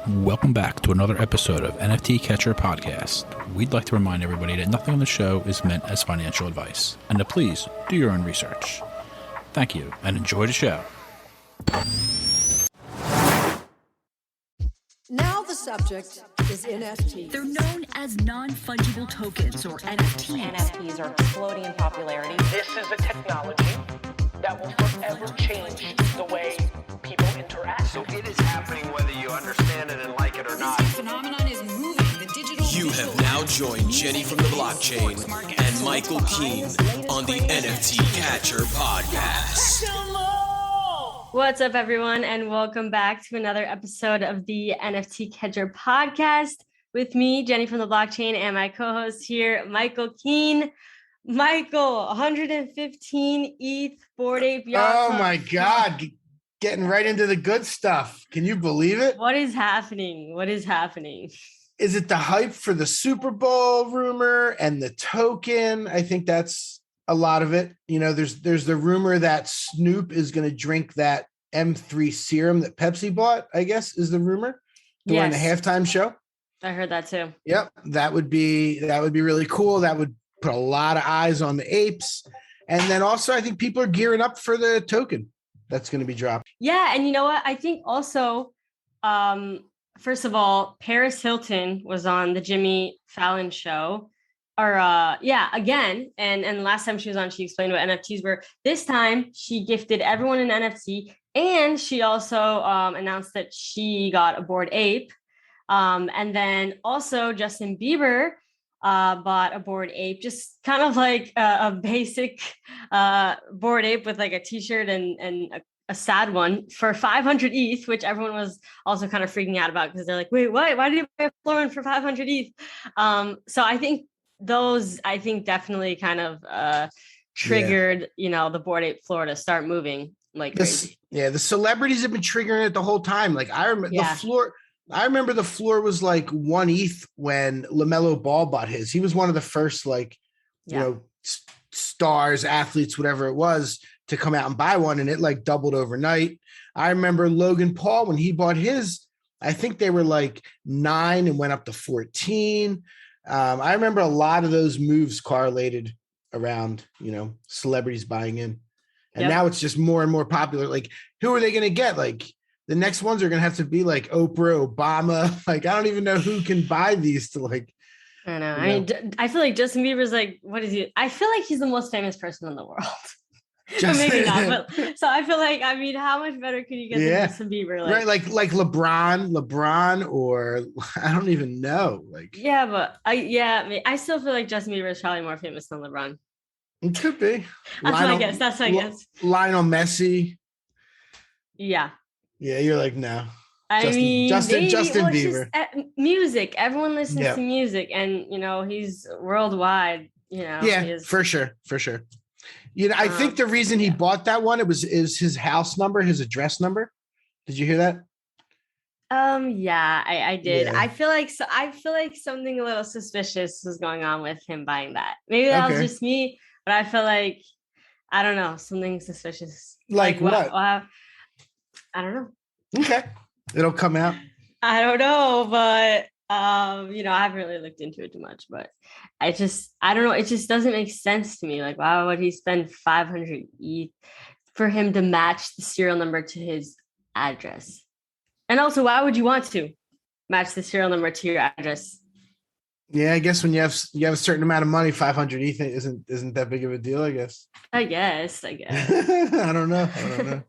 Welcome back to another episode of NFT Catcher Podcast. We'd like to remind everybody that nothing on the show is meant as financial advice, and to please do your own research. Thank you, and enjoy the show. Now the subject is NFTs. They're known as non-fungible tokens, or NFTs. NFTs are exploding in popularity. This is a technology that will forever change the way people interact. So it is happening whether you understand it and like it or not. This phenomenon is moving. The digital. You have now joined Jenny from the blockchain and Michael Keene on the NFT Catcher Podcast. What's up, everyone, and welcome back to another episode of the NFT Catcher Podcast with me, Jenny from the blockchain, and my co-host here, Michael Keene. Michael, 115 ETH Bored Ape Yacht. Oh my God. Getting right into the good stuff. Can you believe it? What is happening? What is happening? Is it the hype for the Super Bowl rumor and the token? I think that's a lot of it. You know, there's the rumor that Snoop is going to drink that M3 serum that Pepsi bought, I guess, is the rumor during the halftime show. I heard that too. Yep. That would be really cool. That would put a lot of eyes on the apes. And then also I think people are gearing up for the token that's going to be dropped. Yeah. And you know what? I think also, first of all, Paris Hilton was on the Jimmy Fallon show. Again. And last time she was on, she explained what NFTs were. This time, she gifted everyone an NFT. And she also announced that she got a Bored Ape. And then also Justin Bieber bought a Bored Ape, just kind of like a basic Bored Ape with like a t-shirt and a sad one for 500 ETH, which everyone was also kind of freaking out about because they're like, wait, what? Why did you buy a Florin for 500 ETH? So I think those, definitely kind of triggered, the Bored Ape floor to start moving like crazy. The celebrities have been triggering it the whole time. Like I remember the floor. I remember the floor was like 1 ETH when LaMelo Ball bought his. He was one of the first, stars, athletes, whatever it was, to come out and buy one, and it like doubled overnight. I remember Logan Paul when he bought his. I think they were like 9 and went up to 14. I remember a lot of those moves correlated around, celebrities buying in, and now it's just more and more popular. Like, who are they going to get? Like, the next ones are going to have to be like Oprah, Obama. Like, I don't even know who can buy these to like. I don't know. I mean, I feel like Justin Bieber's like, what is he? I feel like he's the most famous person in the world. But maybe not. But so I feel like, how much better can you get than Justin Bieber? Right. Like LeBron, or I don't even know. Like, yeah, but I still feel like Justin Bieber is probably more famous than LeBron. It could be. That's my guess. That's my guess. Lionel Messi. Yeah. Yeah, you're like, no. Justin Bieber. Music. Everyone listens to music, and he's worldwide. For sure. I think the reason he bought that one is his house number, his address number. Did you hear that? I did. Yeah. I feel like something a little suspicious was going on with him buying that. Maybe that was just me, but I feel like, I don't know, something suspicious. Like what? I don't know. Okay. It'll come out. I don't know, but I haven't really looked into it too much, but I don't know. It just doesn't make sense to me. Like, why would he spend 500 ETH for him to match the serial number to his address? And also, why would you want to match the serial number to your address? Yeah, I guess when you have a certain amount of money, 500 ETH isn't that big of a deal, I guess. I guess. I don't know.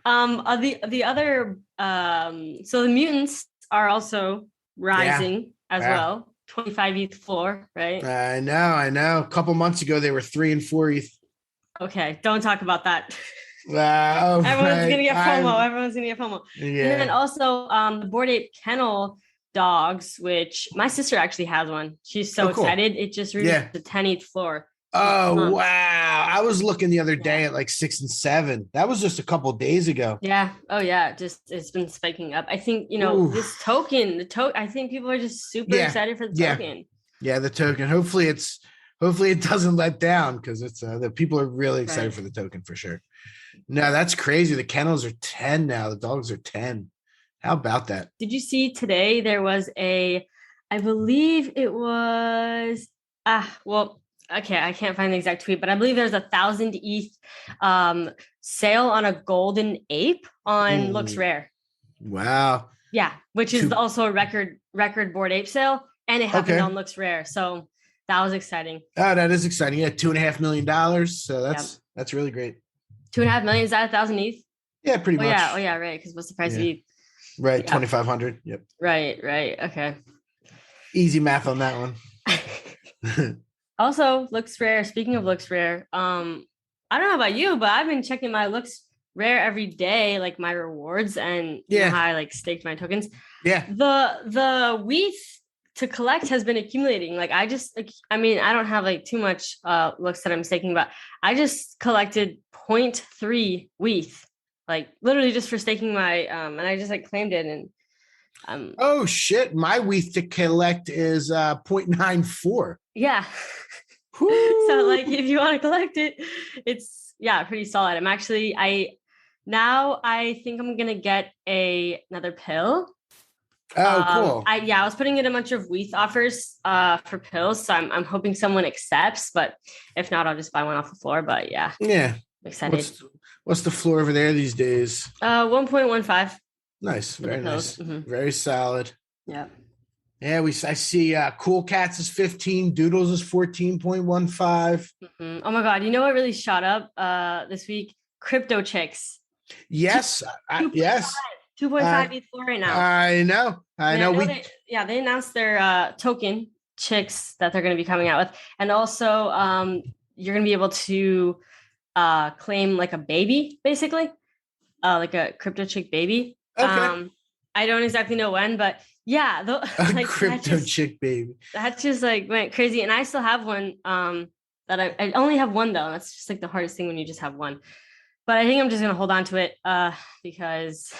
The other so the mutants are also rising as well. 25 ETH floor, right? I know. A couple months ago they were 3 and 4 ETH. Okay, don't talk about that. Everyone's gonna get FOMO. Yeah. And then also the Bored Ape kennel dogs, which my sister actually has one. She's so excited. It just reached the 10 ETH floor. Oh, wow. I was looking the other day at like 6 and 7. That was just a couple of days ago. Yeah. Oh, yeah. It's been spiking up. I think, this token, I think people are just super excited for the token. Yeah, the token. Hopefully it doesn't let down, because it's the people are really excited for the token for sure. No, that's crazy. The kennels are 10 now. The dogs are 10. How about that? Did you see today there was I believe it was, okay, I can't find the exact tweet, but I believe there's 1,000 ETH sale on a golden ape on Looks Rare. Wow. Yeah, which is also a record Bored Ape sale, and it happened on Looks Rare. So that was exciting. Oh, that is exciting. Yeah, $2.5 million. So that's really great. 2.5 million, is that 1,000 ETH? Yeah, pretty much. Yeah. Oh yeah, right. Because what's the price of ETH? Right, yeah. 2,500. Yep. Right. Okay. Easy math on that one. Also, Looks Rare. Speaking of Looks Rare, I don't know about you, but I've been checking my Looks Rare every day, like my rewards, and you know how I like staked my tokens. Yeah. The WETH to collect has been accumulating. Like I don't have like too much looks that I'm staking, but I just collected 0.3 WETH, like literally just for staking my and I just like claimed it, and oh shit, my WETH to collect is 0.94. Yeah. So like if you want to collect it, it's pretty solid. I think I'm gonna get another pill. Oh, cool. I was putting in a bunch of WETH offers for pills, so I'm hoping someone accepts, but if not, I'll just buy one off the floor. But yeah, I'm excited. What's the floor over there these days? 1.15. Nice, very nice, very solid. Yeah. Yeah, I see Cool Cats is 15, Doodles is 14.15. Oh my God. You know what really shot up this week? Crypto chicks. Yes. 2.5 ETH right now. I know. They announced their token chicks that they're going to be coming out with. And also you're going to be able to claim like a baby, basically, like a crypto chick baby. Okay. I don't exactly know when, but like crypto chick baby. That just like went crazy. And I still have one that I only have one though. That's just like the hardest thing when you just have one. But I think I'm just gonna hold on to it because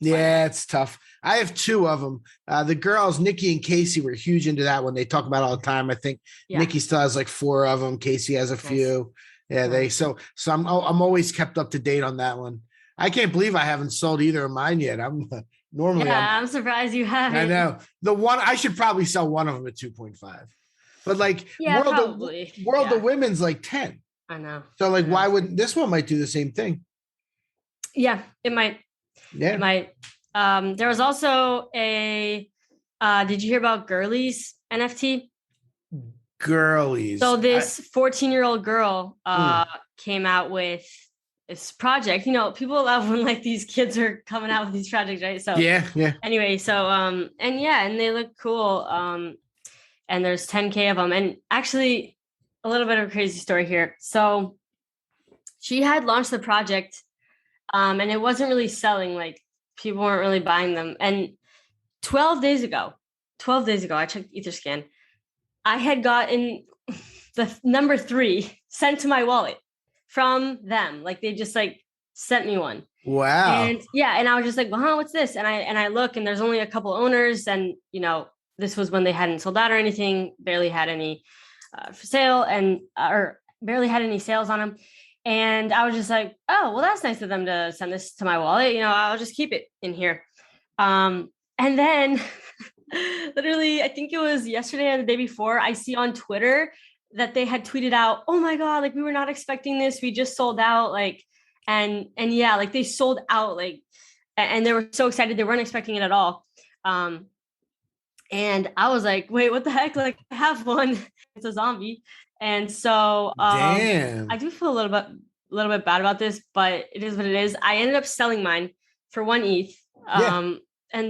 it's tough. I have two of them. The girls, Nikki and Casey, were huge into that one. They talk about it all the time. I think Nikki still has like 4 of them. Casey has a few. Yeah, so I'm always kept up to date on that one. I can't believe I haven't sold either of mine yet. I'm surprised you haven't. I know. The one I should probably sell one of them at 2.5. But like World of Women's like 10. I know. So like why wouldn't this one might do the same thing? Yeah, it might. Yeah. It might. There was also a did you hear about Girlies NFT? Girlies. So this 14-year-old girl came out with this project. You know, people love when like these kids are coming out with these projects, right? So yeah. Anyway, so and they look cool. And there's 10K of them. And actually, a little bit of a crazy story here. So she had launched the project, and it wasn't really selling. Like people weren't really buying them. And 12 days ago, I checked Etherscan. I had gotten the number 3 sent to my wallet from them. Like they just like sent me one. Wow. And I was just like, well, what's this? And I look, and there's only a couple owners, and you know, this was when they hadn't sold out or anything, barely had any for sale, and or barely had any sales on them. And I was just like, oh, well, that's nice of them to send this to my wallet. You know, I'll just keep it in here. And then literally, I think it was yesterday or the day before, I see on Twitter that they had tweeted out, oh my God, like we were not expecting this. We just sold out. Like, and like they sold out, like, and they were so excited. They weren't expecting it at all. And I was like, wait, what the heck? Like I have one, it's a zombie. And so damn. I do feel a little bit bad about this, but it is what it is. I ended up selling mine for 1 ETH. And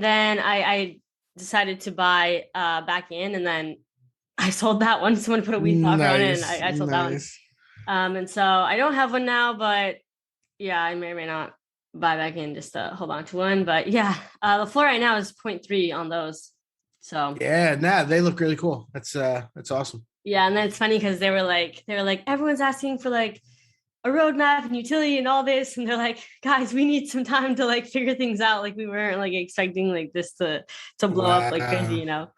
then I decided to buy back in, and then I sold that one. Someone put a weed blocker on it, and I sold that one. And so I don't have one now, but I may or may not buy back in just to hold on to one. But the floor right now is 0.3 on those. So they look really cool. That's awesome. Yeah, and then it's funny because they were like everyone's asking for like a roadmap and utility and all this, and they're like, guys, we need some time to like figure things out. Like we weren't like expecting like this to blow up like crazy, you know.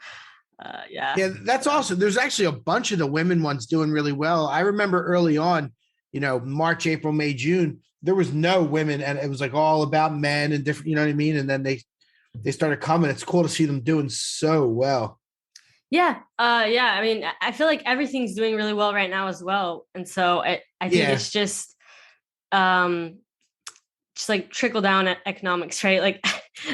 That's awesome. There's actually a bunch of the women ones doing really well. I remember early on, you know, March, April, May, June, there was no women, and it was like all about men and different, you know what I mean? And then they they started coming. It's cool to see them doing so well. Yeah. Yeah. I mean, I feel like everything's doing really well right now as well. And so I think it's just like trickle down economics, right? Like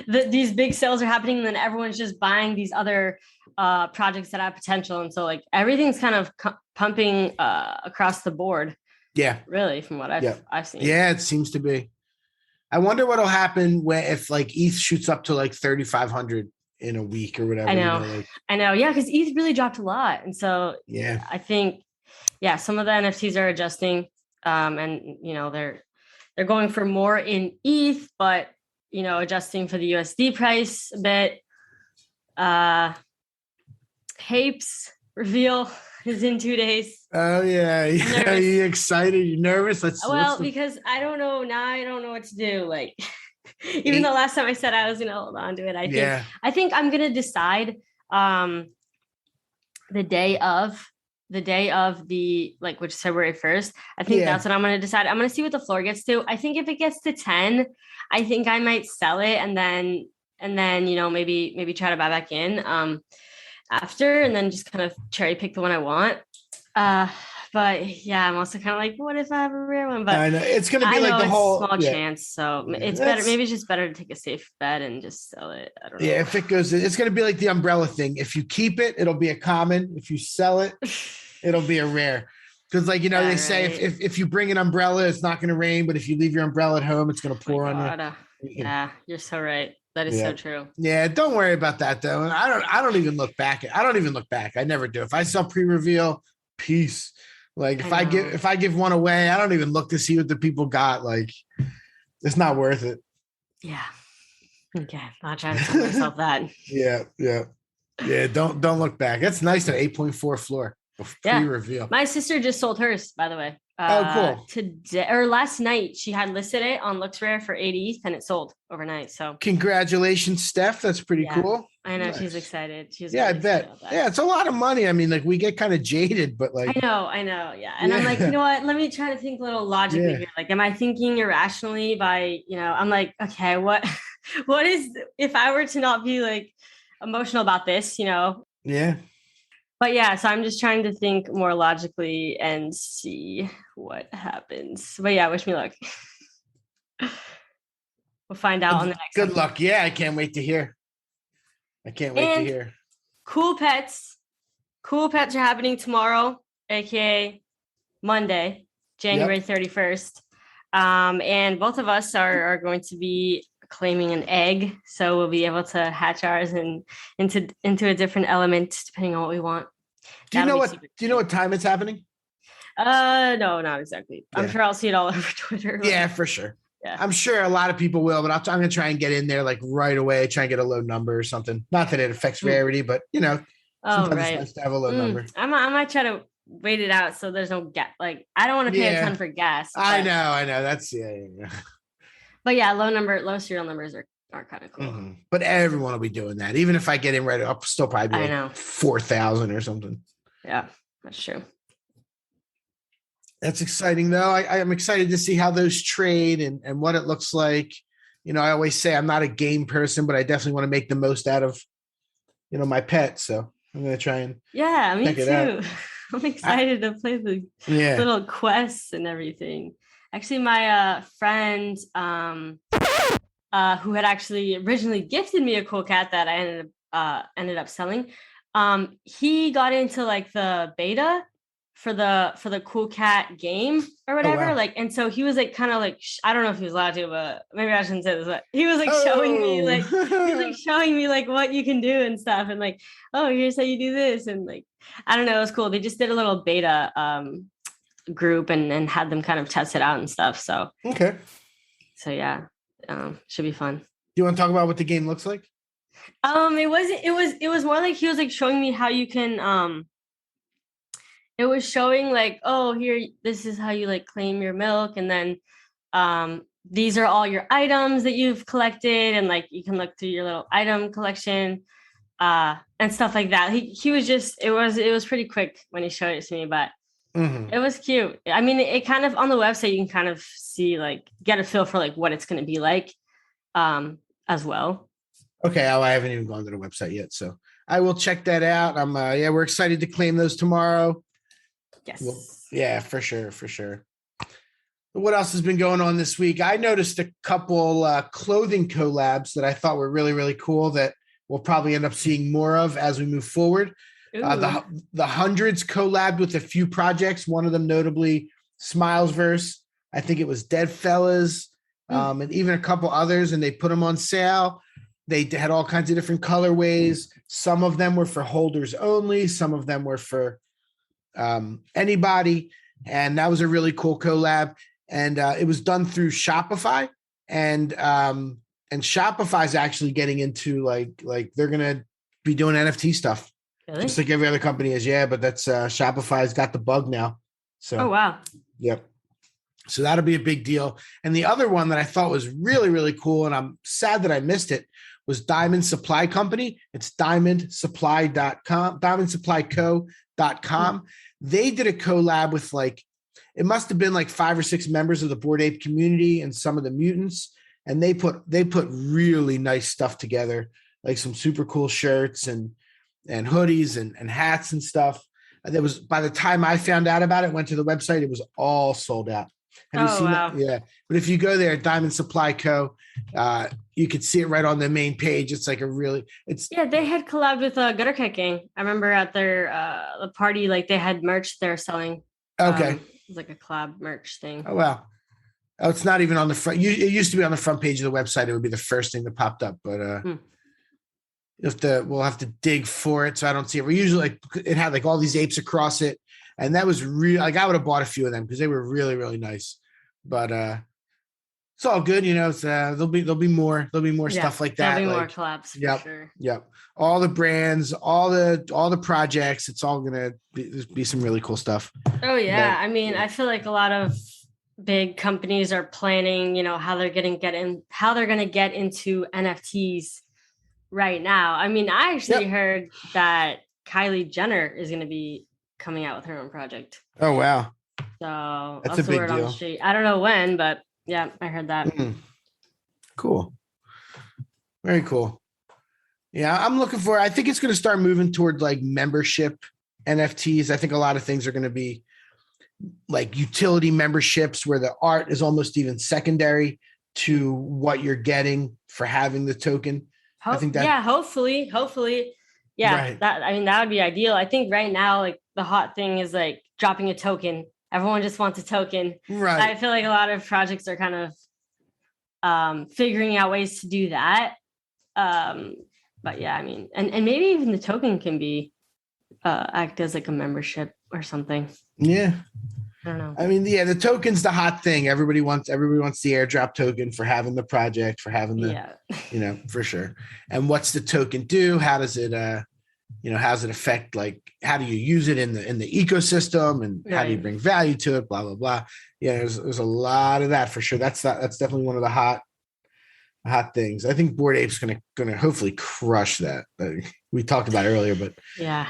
these big sales are happening and then everyone's just buying these other projects that have potential. And so like everything's kind of pumping across the board. Yeah. Really, from what I've seen. Yeah, it seems to be. I wonder what'll happen if like ETH shoots up to like 3,500 in a week or whatever. I know. I know. Yeah, because ETH really dropped a lot. And so yeah, I think, some of the NFTs are adjusting. And they're going for more in ETH, but adjusting for the USD price a bit. Hapes reveal is in 2 days. Oh yeah. Are you excited? You nervous? Because I don't know now. I don't know what to do. Like, even the last time I said I was gonna hold on to it, I think I'm gonna decide the day of the which is February 1st. I think that's what I'm gonna decide. I'm gonna see what the floor gets to. I think if it gets to 10, I think I might sell it and then maybe try to buy back in after, and then just kind of cherry pick the one I want. But yeah, I'm also kind of like, what if I have a rare one? But I know it's going to be like the whole small chance. So it's better. Maybe it's just better to take a safe bet and just sell it. I don't know. Yeah, if it goes, it's going to be like the umbrella thing. If you keep it, it'll be a common. If you sell it, it'll be a rare. Because they say if you bring an umbrella, it's not going to rain. But if you leave your umbrella at home, it's going to pour on you. Yeah, you're so right. That is so true. Yeah, don't worry about that though. And I don't even look back. I don't even look back. I never do. If I sell pre-reveal, peace. Like if I give one away, I don't even look to see what the people got. Like it's not worth it. Yeah. Okay. Not trying to tell myself that. Yeah. Don't look back. That's nice. At 8.4 floor. Pre-reveal. My sister just sold hers, by the way. Cool. Today or last night, she had listed it on LooksRare for 80 ETH and it sold overnight. So congratulations, Steph. That's pretty cool. I know. Nice. She's excited. I bet. Yeah, it's a lot of money. I mean, like we get kind of jaded, but like I know. Yeah. And I'm like, you know what? Let me try to think a little logically here. Like, am I thinking irrationally by, I'm like, okay, what is if I were to not be like emotional about this, Yeah. But so I'm just trying to think more logically and see what happens. But wish me luck. We'll find out on the next Good luck. Yeah, I can't wait to hear. Cool pets are happening tomorrow, aka Monday, January 31st. And both of us are going to be claiming an egg, so we'll be able to hatch ours and into a different element depending on what we want. Do you know what time it's happening? No, not exactly. I'm sure I'll see it all over Twitter. Yeah, for sure. Yeah. I'm sure a lot of people will, but I'm going to try and get in there like right away, try and get a low number or something. Not that it affects rarity, but sometimes it's nice to have a low number. I might try to wait it out so there's no gas. Like I don't want to pay a ton for gas. I know. That's But low serial numbers are kind of cool. Mm-hmm. But everyone will be doing that. Even if I get in right up, still probably be like 4,000 or something. Yeah, that's true. That's exciting though. I'm excited to see how those trade and what it looks like. I always say I'm not a game person, but I definitely want to make the most out of, my pet. So I'm going to try and me too. I'm excited to play the little quests and everything. Actually, my friend who had actually originally gifted me a cool cat that I ended up selling, he got into like the beta for the cool cat game or whatever. Oh, wow. Like, and so he was like kind of like I don't know if he was allowed to, but maybe I shouldn't say this, but he was like showing me like what you can do and stuff, and like, oh, here's how you do this, and like I don't know, it was cool. They just did a little beta group and had them kind of test it out and stuff. So should be fun. Do you want to talk about what the game looks like? It was more like he was like showing me how you can it was showing like, oh, here, this is how you like claim your milk, and then these are all your items that you've collected, and like you can look through your little item collection and stuff like that. He was just it was pretty quick when he showed it to me, but it was cute. I mean, it kind of on the website you can kind of see like get a feel for like what it's going to be like as well. Okay. Oh, I haven't even gone to the website yet, so I will check that out. We're excited to claim those tomorrow. Yes. Well, yeah, for sure, for sure. What else has been going on this week? I noticed a couple clothing collabs that I thought were really, really cool that we'll probably end up seeing more of as we move forward. The Hundreds collabed with a few projects, one of them notably Smil's Verse. I think it was Dead Fellas, and even a couple others, and they put them on sale. They had all kinds of different colorways. Some of them were for holders only. Some of them were for anybody. And that was a really cool collab. And it was done through Shopify. And Shopify is actually getting into like they're going to be doing NFT stuff. Really? Just like every other company is. Yeah, but that's Shopify's got the bug now. So, oh, wow. Yep. So that'll be a big deal. And the other one that I thought was really, really cool, and I'm sad that I missed it, was Diamond Supply Company. It's diamondsupply.com, diamondsupplyco.com. They did a collab with it must have been like 5 or 6 members of the Bored Ape community and some of the mutants. And they put really nice stuff together, like some super cool shirts and hoodies and hats and stuff. There was, by the time I found out about it, went to the website, it was all sold out. Have you seen that? Yeah. But if you go there, Diamond Supply Co., you could see it right on the main page. It's like they had collabed with Gutter Kicking. I remember at their the party, like they had merch they're selling. Okay. It was like a collab merch thing. Oh, wow. Oh, it's not even on the front. It used to be on the front page of the website. It would be the first thing that popped up, but we'll have to dig for it. So I don't see it. We usually it had all these apes across it. And that was real. I would have bought a few of them because they were really, really nice. But it's all good, It's there'll be more stuff like that. There'll be more collabs for sure. Yep. All the brands, all the projects. It's all gonna be some really cool stuff. Oh yeah, I feel like a lot of big companies are planning, how they're gonna get into NFTs right now. I actually heard that Kylie Jenner is gonna be coming out with her own project. Oh wow. So that's a big word deal. On the street. I don't know when, but yeah, I heard that. Cool. Very cool. Yeah, I'm looking for, I think it's going to start moving towards membership NFTs. I think a lot of things are going to be utility memberships where the art is almost even secondary to what you're getting for having the token. I think that. Yeah, hopefully. Yeah, right. That would be ideal. I think right now, the hot thing is dropping a token. Everyone just wants a token. Right. I feel like a lot of projects are kind of figuring out ways to do that. But yeah, and maybe even the token can be act as a membership or something. Yeah. I don't know. The token's the hot thing. Everybody wants the airdrop token for having the project, for having the, for sure. And what's the token do? How does it, how does it affect, how do you use it in the ecosystem, and how do you bring value to it? Blah, blah, blah. Yeah. There's a lot of that for sure. That's definitely one of the hot things. I think Bored Ape's going to hopefully crush that. We talked about it earlier, but yeah.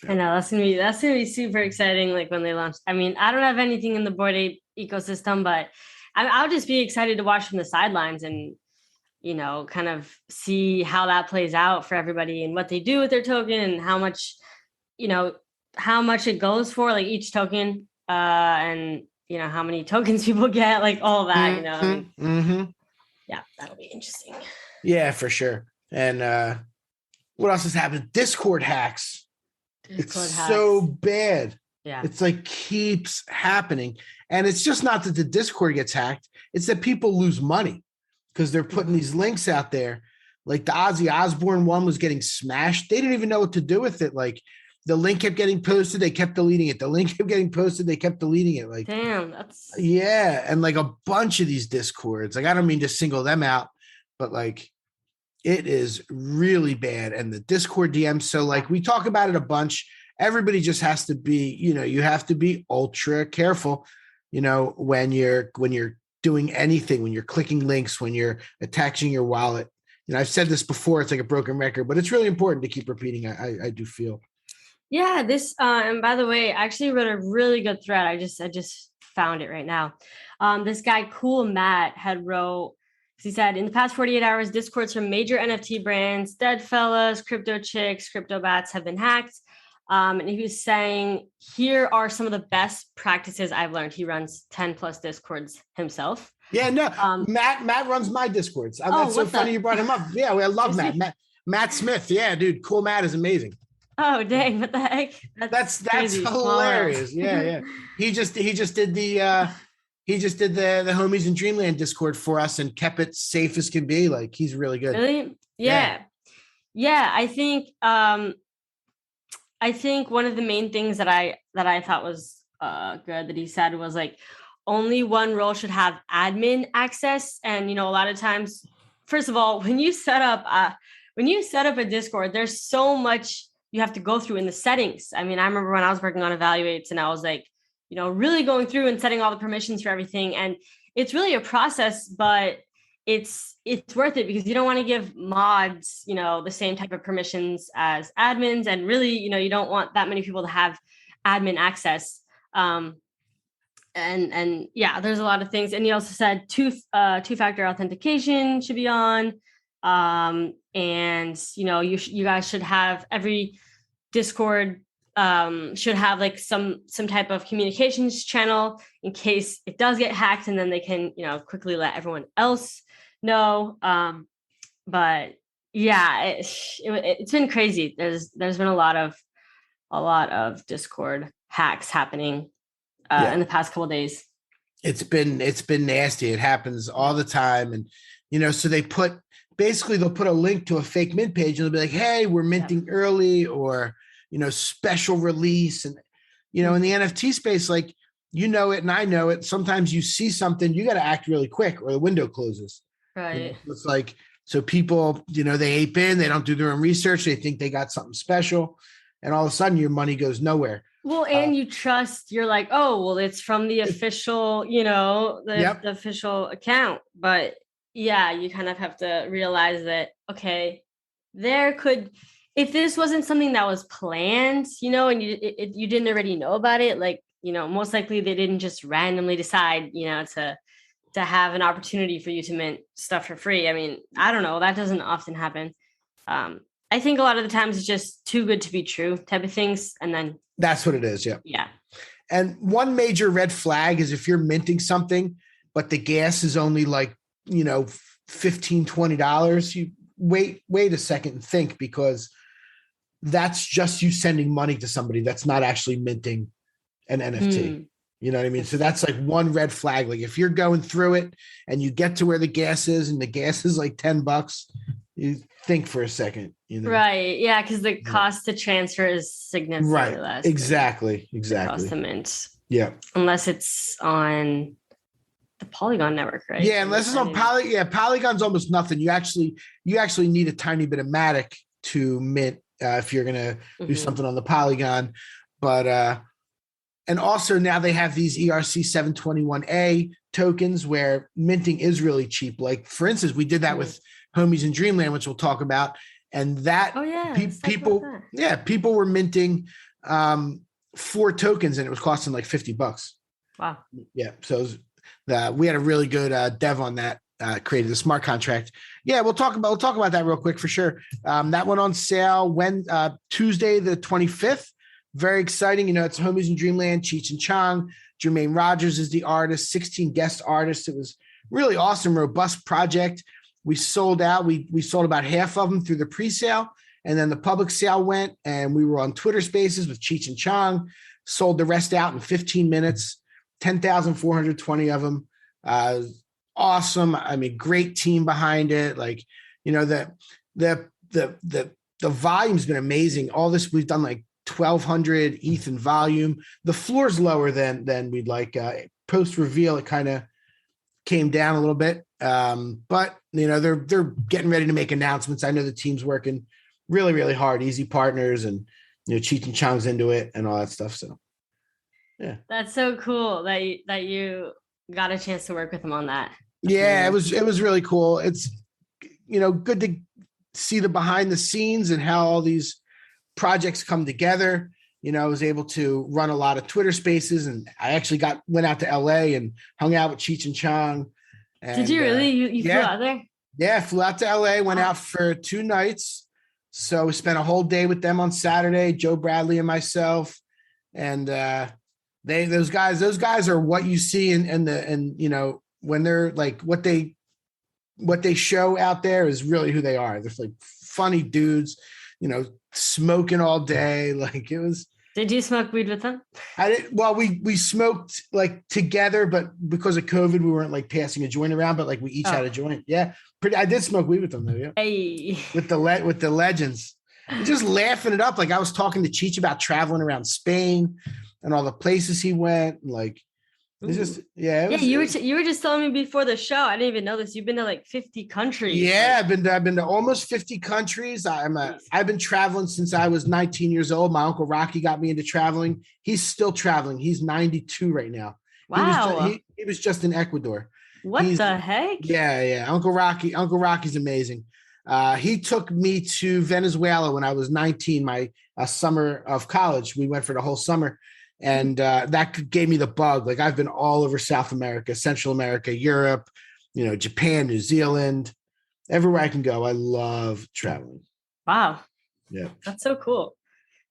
I know that's gonna be super exciting. When they launch, I don't have anything in the Bored Ape ecosystem, but I'll just be excited to watch from the sidelines and kind of see how that plays out for everybody and what they do with their token and how much it goes for, each token, and how many tokens people get, all that. Yeah, that'll be interesting. Yeah, for sure. And what else has happened? Discord hacks. So bad. Yeah. It's keeps happening. And it's just not that the Discord gets hacked. It's that people lose money because they're putting these links out there. The Ozzy Osbourne one was getting smashed. They didn't even know what to do with it. The link kept getting posted. They kept deleting it. The link kept getting posted. They kept deleting it. Damn, that's. Yeah. And a bunch of these Discords, I don't mean to single them out, but it is really bad. And the Discord DMs. So we talk about it a bunch. Everybody just has to be, you have to be ultra careful, when you're doing anything, when you're clicking links, when you're attaching your wallet. I've said this before, it's like a broken record, but it's really important to keep repeating. I do feel. Yeah, this and by the way, I actually wrote a really good thread. I just found it right now. This guy, Cool Matt, had wrote He said, in the past 48 hours, Discords from major NFT brands, Deadfellas, Crypto Chicks, Crypto Bats have been hacked. And he was saying, here are some of the best practices I've learned. He runs 10 plus Discords himself. Yeah, no, Matt runs my Discords. That's so funny you brought him up. Yeah, I love Matt Smith. Yeah, dude, cool. Matt is amazing. Oh, dang, what the heck? That's hilarious. Yeah. He just did the homies in Dreamland Discord for us and kept it safe as can be. Like, he's really good. Really? Yeah. I think one of the main things that I thought was good that he said was like, only one role should have admin access. And, a lot of times, first of all, when you set up a Discord, there's so much you have to go through in the settings. I mean, I remember when I was working on Evaluates and I was like, really going through and setting all the permissions for everything. And it's really a process, but it's worth it because you don't want to give mods, the same type of permissions as admins. And really, you don't want that many people to have admin access. And yeah, there's a lot of things. And he also said two-factor authentication should be on. And you guys should have every Discord should have like some type of communications channel in case it does get hacked, and then they can quickly let everyone else know. But yeah, it's been crazy. There's been a lot of Discord hacks happening in the past couple of days. It's been nasty. It happens all the time. And so they'll put a link to a fake mint page and they'll be like, hey, we're minting early, or special release. And in the NFT space, like, it and I know it, sometimes you see something, you got to act really quick or the window closes. Right. It's like, so people, they ape in, they don't do their own research, they think they got something special, and all of a sudden your money goes nowhere. Well, and you trust, you're like, oh, well, it's from the official, the official account. But yeah, you kind of have to realize that, okay, if this wasn't something that was planned, and you didn't already know about it, like, most likely they didn't just randomly decide, to have an opportunity for you to mint stuff for free. I mean, I don't know. That doesn't often happen. I think a lot of the times it's just too good to be true type of things. And then that's what it is. Yeah. Yeah. And one major red flag is if you're minting something, but the gas is only like, $15, $20, you wait a second and think, because that's just you sending money to somebody. That's not actually minting an NFT. You know what I mean? So that's like one red flag. Like, if you're going through it and you get to where the gas is and the gas is like $10, you think for a second, Right. Yeah. Cause the cost to transfer is significantly less. Exactly. Cost to mint. Yeah. Unless it's on the Polygon network, right? Yeah. Unless it's on Polygon. Yeah. Polygon's almost nothing. You actually need a tiny bit of Matic to mint if you're going to do something on the Polygon. But, and also now they have these ERC 721A tokens where minting is really cheap. Like, for instance, we did that with homies in Dreamland, which we'll talk about. And that people were minting 4 tokens and it was costing like $50. Wow. Yeah. So we had a really good dev on that, created a smart contract. Yeah. We'll talk about that real quick for sure. That went on sale Tuesday, the 25th. Very exciting. It's homies in Dreamland, Cheech and Chong. Jermaine Rogers is the artist, 16 guest artists. It was really awesome, robust project. We sold out. We sold about half of them through the pre-sale, and then the public sale went, and we were on Twitter Spaces with Cheech and Chong, sold the rest out in 15 minutes, 10,420 of them. Awesome. I mean, great team behind it. Like, the volume's been amazing. All this, we've done like 1,200 ETH in volume. The floor's lower than we'd like. Post reveal, it kind of came down a little bit, but they're getting ready to make announcements. I know the team's working really, really hard. Easy Partners and Cheech and Chong's into it and all that stuff. So yeah, that's so cool that you got a chance to work with them on that. Yeah, it was really cool. It's good to see the behind the scenes and how all these projects come together. I was able to run a lot of Twitter Spaces, and I actually went out to LA and hung out with Cheech and Chong Did you really? You flew yeah. out there? Yeah, flew out to LA, went out for 2 nights. So we spent a whole day with them on Saturday, Joe Bradley and myself. And those guys are what you see and you know, when they're like what they show out there is really who they are. They're like funny dudes, you know, smoking all day. Like it was. Did you smoke weed with them? I didn't. Well, we smoked like together, but because of COVID, we weren't like passing a joint around. But like we each had a joint. Yeah, I did smoke weed with them though. Yeah, hey, with the legends, and just laughing it up. Like I was talking to Cheech about traveling around Spain and all the places he went. And like it's just you were just telling me before the show. I didn't even know this. You've been to like 50 countries. Yeah, I've been to almost 50 countries. I've been traveling since I was 19 years old. My uncle Rocky got me into traveling. He's still traveling. He's 92 right now. Wow. He was just in Ecuador. What the heck? Yeah. Uncle Rocky's amazing. He took me to Venezuela when I was 19, my summer of college. We went for the whole summer. And that gave me the bug. Like I've been all over South America, Central America, Europe, you know, Japan, New Zealand, everywhere I can go. I love traveling. Wow. Yeah. That's so cool.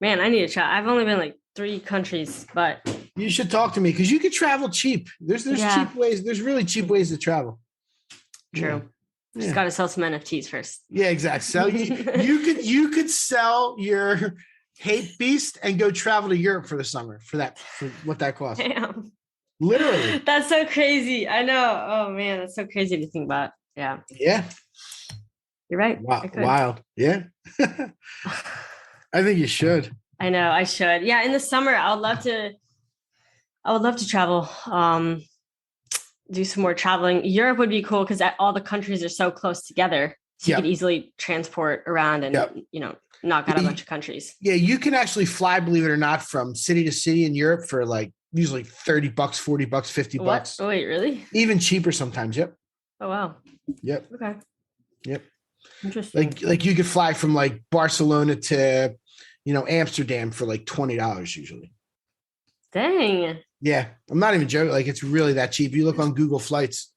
Man, I need to try. I've only been like 3 countries, but you should talk to me because you could travel cheap. There's cheap ways. There's really cheap ways to travel. True. Yeah. Just got to sell some NFTs first. Yeah, exactly. So you could sell your hate beast and go travel to Europe for the summer for what that costs. Damn. Literally. That's so crazy. I know. Oh man, that's so crazy to think about. Yeah. Yeah. You're right. Wild. Yeah. I think you should. I know I should. Yeah. In the summer, I would love to travel. Do some more traveling. Europe would be cool because all the countries are so close together. So you could easily transport around and, you know, knock out a bunch of countries. Yeah, you can actually fly, believe it or not, from city to city in Europe for like usually $30, $40, $50. What? Oh, wait, really? Even cheaper sometimes. Yep. Oh, wow. Yep. Okay. Yep. Interesting. Like you could fly from like Barcelona to, you know, Amsterdam for like $20 usually. Dang. Yeah. I'm not even joking. Like it's really that cheap. You look on Google Flights.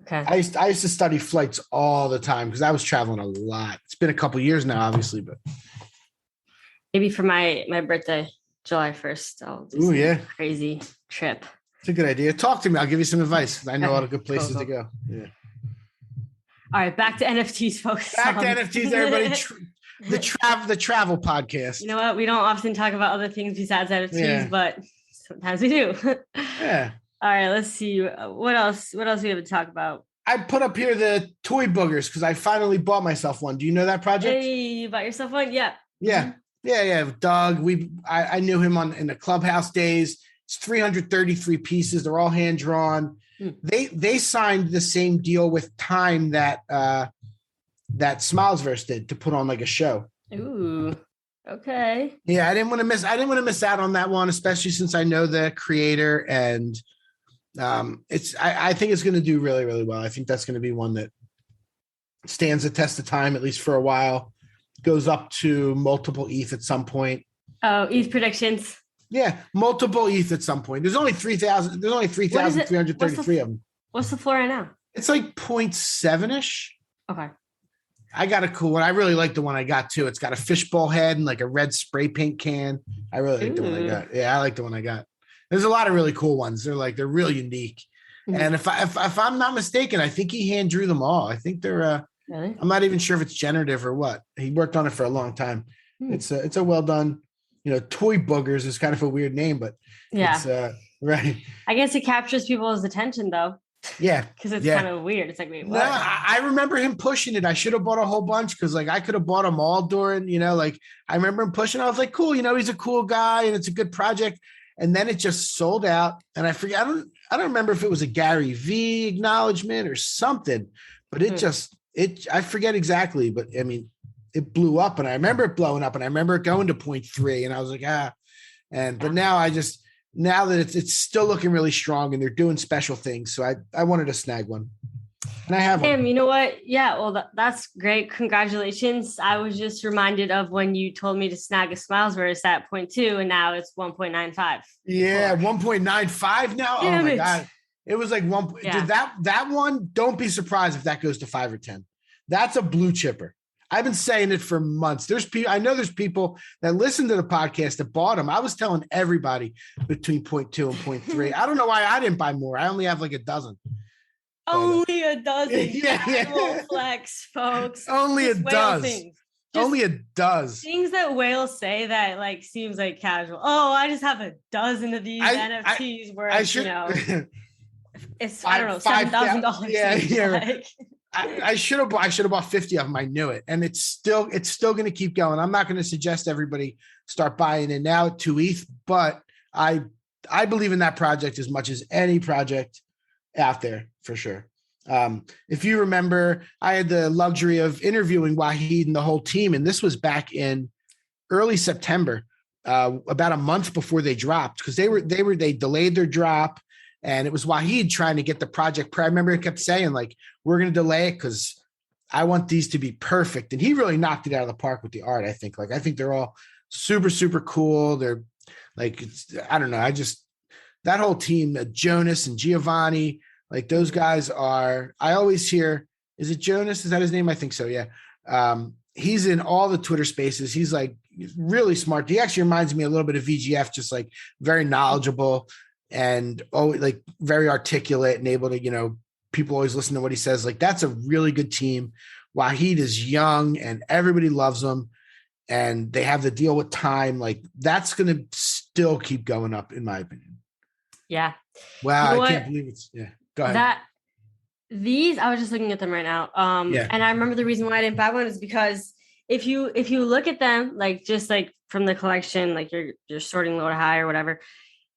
Okay. I used to study flights all the time because I was traveling a lot. It's been a couple years now, obviously, but maybe for my birthday, July 1st, I'll do some crazy trip. It's a good idea. Talk to me. I'll give you some advice. I know a lot of good places to go. Yeah. All right, back to NFTs, folks. Back to NFTs, everybody. The travel podcast. You know what? We don't often talk about other things besides NFTs, but sometimes we do. Yeah. All right, let's see. What else we have to talk about? I put up here the toy boogers because I finally bought myself one. Do you know that project? Hey, you bought yourself one? Yeah. Yeah. Mm-hmm. Yeah. Doug, I knew him in the clubhouse days. It's 333 pieces. They're all hand drawn. They signed the same deal with Time that Smilesverse did to put on like a show. Ooh. Okay. Yeah, I didn't want to miss out on that one, especially since I know the creator and I think it's going to do really, really well. I think that's going to be one that stands the test of time, at least for a while. Goes up to multiple ETH at some point. Oh, ETH predictions. Yeah, multiple ETH at some point. There's only 3,000. There's only 3,333 of them. What's the floor right now? It's like 0.7-ish. Okay. I got a cool one. I really like the one I got too. It's got a fishbowl head and like a red spray paint can. I really like the one I got. Yeah, I like the one I got. There's a lot of really cool ones. They're real unique. Mm-hmm. And if I'm not mistaken, I think he hand drew them all. I think they're really? I'm not even sure if it's generative or what. He worked on it for a long time. It's a well done, you know, toy boogers is kind of a weird name, but it's right. I guess it captures people's attention though. Yeah. Because it's kind of weird. It's like, wait, what? No, I remember him pushing it. I should have bought a whole bunch because like I could have bought them all during, you know, like I remember him pushing. I was like, cool, you know, he's a cool guy and it's a good project. And then it just sold out. And I forget, I don't remember if it was a Gary V acknowledgement or something, but I forget exactly, but I mean, it blew up and I remember it blowing up and I remember it going to 0.3 and I was like, but now that it's still looking really strong and they're doing special things. So I wanted to snag one. And I have one. You know what? Yeah, well, that's great. Congratulations. I was just reminded of when you told me to snag a Smilesverse at 0.2 and now it's 1.95. Yeah, 1.95 now. Damn God. It was like one. Yeah. Dude, that one, don't be surprised if that goes to 5 or 10. That's a blue chipper. I've been saying it for months. I know there's people that listen to the podcast that bought them. I was telling everybody between 0.2 and 0.3. I don't know why I didn't buy more. I only have like a dozen. Only a dozen. Yeah. Flex, folks. Only Just a whale dozen. things. Only a dozen. Things that whales say that like seems like casual. Oh, I just have a dozen of these NFTs where it's I don't know, $7,000. Yeah. Like. I should have bought 50 of them. I knew it. And it's still going to keep going. I'm not going to suggest everybody start buying it now at 2 ETH, but I believe in that project as much as any project out there for sure. If you remember, I had the luxury of interviewing Wahid and the whole team. And this was back in early September, about a month before they dropped, because they delayed their drop. And it was Wahid trying to get the project. I remember he kept saying, like, we're going to delay it because I want these to be perfect. And he really knocked it out of the park with the art, I think. Like, I think they're all super, super cool. They're like, I don't know. That whole team, Jonas and Giovanni, like those guys are, I always hear, is it Jonas? Is that his name? I think so. Yeah. He's in all the Twitter spaces. He's like really smart. He actually reminds me a little bit of VGF, just like very knowledgeable. And like very articulate and able to, people always listen to what he says. Like, that's a really good team. Wahid is young and everybody loves him, and they have the deal with time. Like, that's going to still keep going up, in my opinion. Yeah. Wow. I can't believe it's, yeah. Go ahead. I was just looking at them right now. And I remember the reason why I didn't buy one is because if you look at them, like, just like from the collection, like you're sorting low to high or whatever,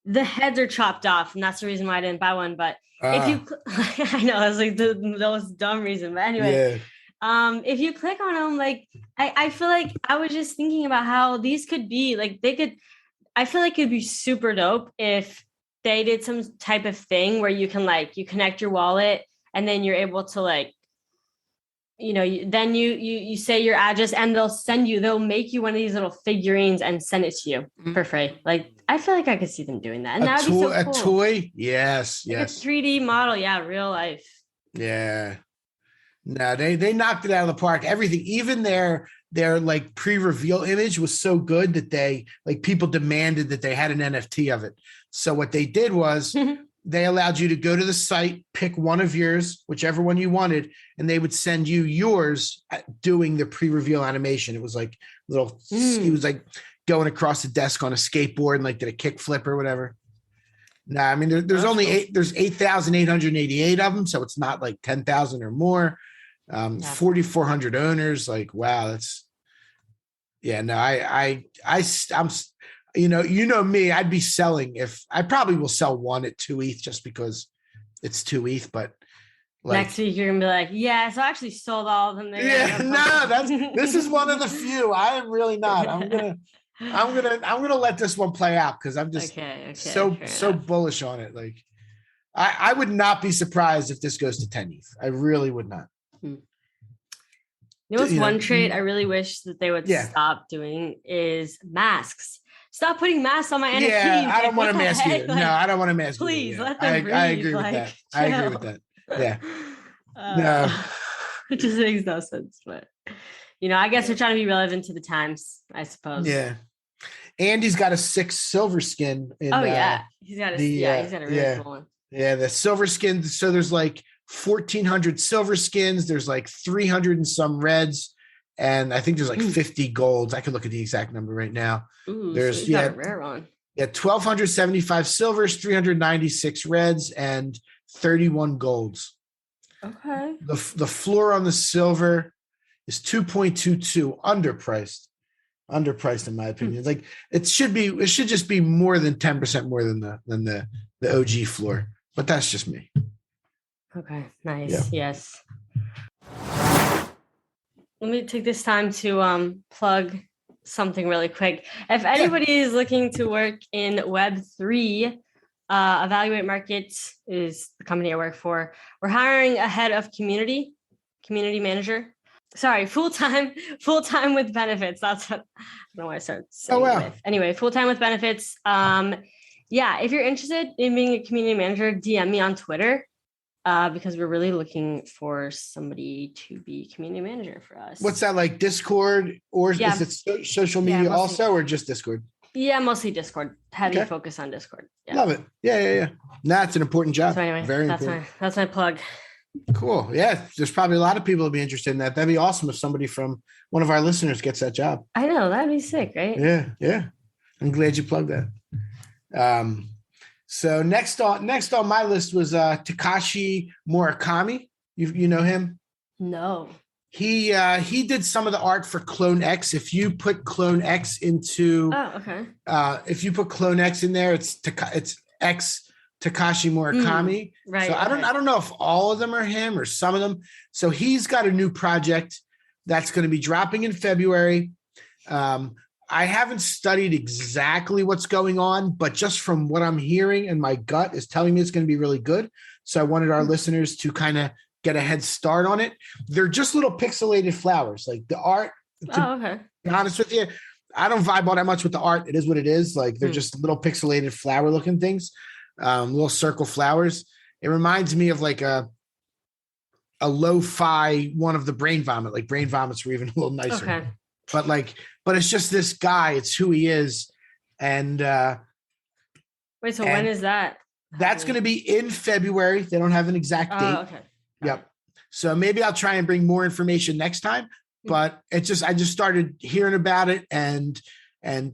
the heads are chopped off, and that's the reason why I didn't buy one. But if you, I know it's like the most dumb reason, but anyway, if you click on them, like I feel like I was just thinking about how these could be like I feel like it'd be super dope if they did some type of thing where you can you connect your wallet and then you're able to then you say your address and they'll make you one of these little figurines and send it to you for free. Like, I feel like I could see them doing that. And that would be so cool. A toy? Yes. Like yes. A 3D model. Yeah. Real life. Yeah. No, they knocked it out of the park. Everything, even their like pre-reveal image was so good that they people demanded that they had an NFT of it. So what they did was they allowed you to go to the site, pick one of yours, whichever one you wanted, and they would send you yours doing the pre-reveal animation. It was like he was like going across the desk on a skateboard and like did a kick flip or whatever. No, I mean, there's only there's 8,888 of them. So it's not like 10,000 or more. 4,400 owners. Like, wow, that's, yeah, no, I'm, me, I'd be selling I probably will sell one at 2 ETH just because it's 2 ETH, but like, next week you're gonna be like, yeah, so I actually sold all of them. This is one of the few. I am really not. I'm gonna let this one play out because I'm just so bullish on it. Like, I would not be surprised if this goes to 10 ETH. I really would not. You know what's one trait I really wish that they would stop doing is masks. Stop putting masks on my NFTs. Yeah, I don't want a mask either. No, I don't want a mask. Please let them breathe. I agree with that. I agree with that. Yeah. No. It just makes no sense. But I guess we're trying to be relevant to the times, I suppose. Yeah. Andy's got a 6 silver skin. He's got a really cool one. Yeah, the silver skin. So there's like 1,400 silver skins. There's like 300 and some reds. And I think there's like 50 golds. I can look at the exact number right now. Ooh, there's so got a rare one. Yeah, 1,275 silvers, 396 reds, and 31 golds. Okay. The floor on the silver is 2.22, underpriced in my opinion. Like it should just be more than 10% more than the OG floor. But that's just me. Okay, nice. Yeah. Yes. Let me take this time to plug something really quick. If anybody is looking to work in Web3, Evaluate Markets is the company I work for. We're hiring a head of community manager. Sorry, full-time with benefits. That's what I don't know why I started saying with. Anyway, full-time with benefits. yeah, if you're interested in being a community manager, DM me on Twitter. Because we're really looking for somebody to be community manager for us. What's that like? Discord, or Yeah. is it social media also, or just Discord? Yeah, mostly Discord. Heavy focus on Discord. Yeah. Love it. Yeah. That's an important job. So anyway, Very important. That's my plug. Cool. Yeah, there's probably a lot of people who'll be interested in that. That'd be awesome if somebody from one of our listeners gets that job. I know, that'd be sick, right? Yeah. I'm glad you plugged that. So next on my list was Takashi Murakami. You know him? No. He did some of the art for Clone X. If you put Clone X into if you put Clone X in there, it's X Takashi Murakami. Right. So I don't know if all of them are him or some of them. So he's got a new project that's going to be dropping in February. I haven't studied exactly what's going on, but just from what I'm hearing and my gut is telling me it's going to be really good. So I wanted our listeners to kind of get a head start on it. They're just little pixelated flowers. Like the art, to be honest with you, I don't vibe all that much with the art. It is what it is. Like they're just little pixelated flower looking things, little circle flowers. It reminds me of like a lo-fi one of the Brain Vomit. Like Brain Vomits were even a little nicer. Okay. But it's just this guy. It's who he is. And wait, so when is that? That's going to be in February. They don't have an exact date. Okay. Yep. So maybe I'll try and bring more information next time. But I just started hearing about it and